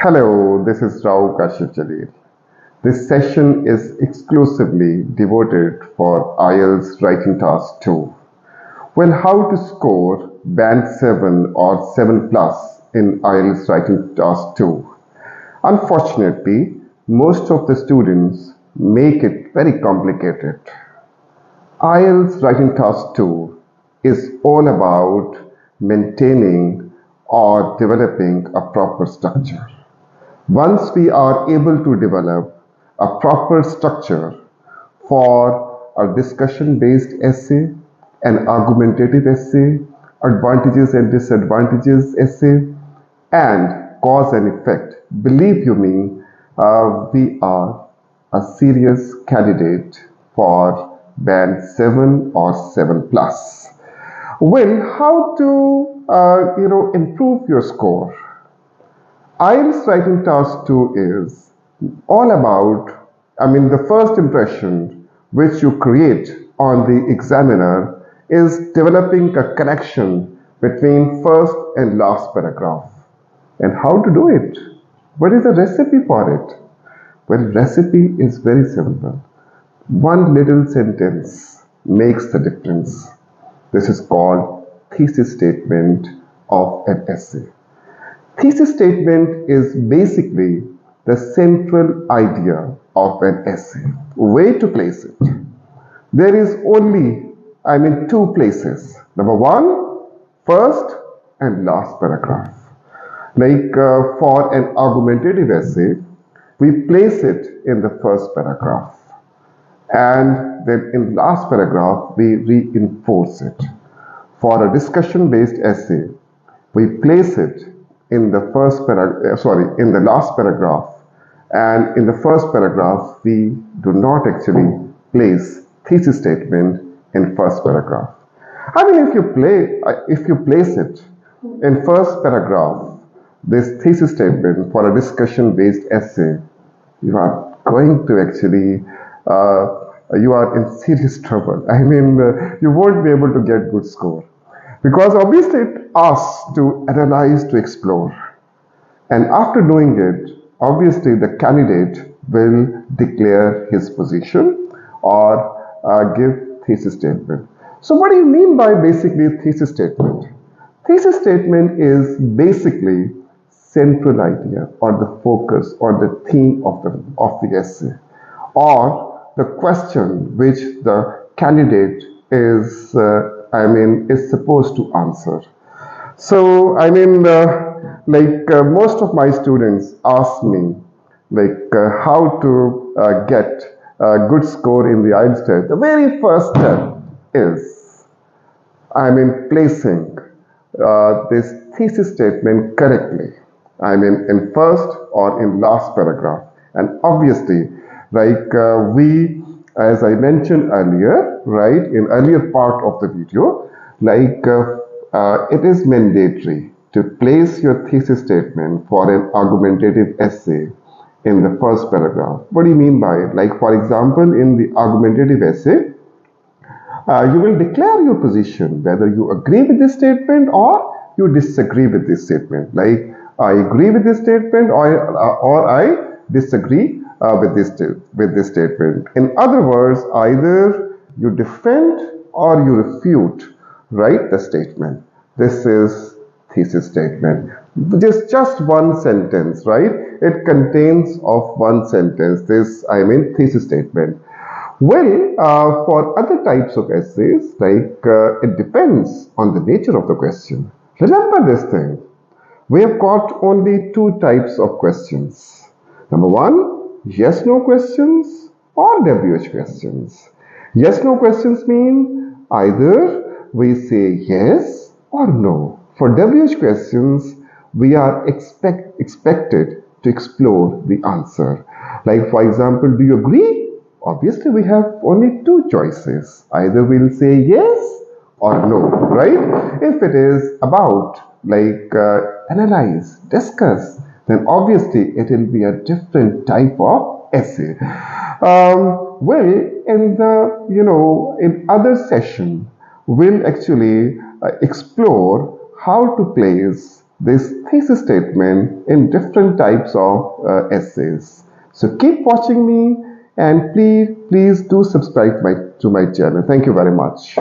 Hello, this is Rao Kashif Jalil. This session is exclusively devoted for IELTS Writing Task 2. Well, how to score Band 7 or 7 plus in IELTS Writing Task 2? Unfortunately, most of the students make it very complicated. IELTS Writing Task 2 is all about maintaining or developing a proper structure. Once we are able to develop a proper structure for a discussion-based essay, an argumentative essay, advantages and disadvantages essay, and cause and effect, believe you me, we are a serious candidate for band 7 or 7 plus. Well, how to improve your score? IELTS Writing Task 2 is all about, the first impression which you create on the examiner is developing a connection between first and last paragraph. And how to do it? What is the recipe for it? Well, recipe is very simple. One little sentence makes the difference. This is called thesis statement of an essay. Thesis statement is basically the central idea of an essay. Where to place it? There is only, two places. Number one, first and last paragraph. Like for an argumentative essay, we place it in the first paragraph. And then in last paragraph, we reinforce it. For a discussion-based essay, we place it in the in the last paragraph, and in the first paragraph we do not actually place thesis statement in first paragraph. If you place it in first paragraph, this thesis statement for a discussion based essay, you are going to actually you are in serious trouble. You won't be able to get good score, because obviously it asks to analyze, to explore. And after doing it, obviously the candidate will declare his position or give thesis statement. So what do you mean by basically thesis statement? Thesis statement is basically central idea or the focus or the theme of the essay, or the question which the candidate is supposed to answer. So most of my students ask me how to get a good score in the IELTS test. The very first step is placing this thesis statement correctly. In first or in last paragraph. And obviously, as I mentioned earlier, right, in earlier part of the video, it is mandatory to place your thesis statement for an argumentative essay in the first paragraph. What do you mean by it? Like, for example, in the argumentative essay, you will declare your position, whether you agree with this statement or you disagree with this statement. Like, I agree with this statement or I disagree with this statement. In other words, either you defend or you refute, right, the statement. This is thesis statement. Just one sentence, right? It contains of one sentence. Thesis statement. Well, for other types of essays, it depends on the nature of the question. Remember this thing. We have got only two types of questions. Number one, yes-no questions or WH questions. Yes-no questions mean either we say yes or no. For WH questions, we are expected to explore the answer. Like, for example, do you agree? Obviously, we have only two choices. Either we'll say yes or no, right? If it is about analyze, discuss, then obviously it will be a different type of essay. In other session, we'll actually explore how to place this thesis statement in different types of essays. So keep watching me and please do subscribe to my channel. Thank you very much.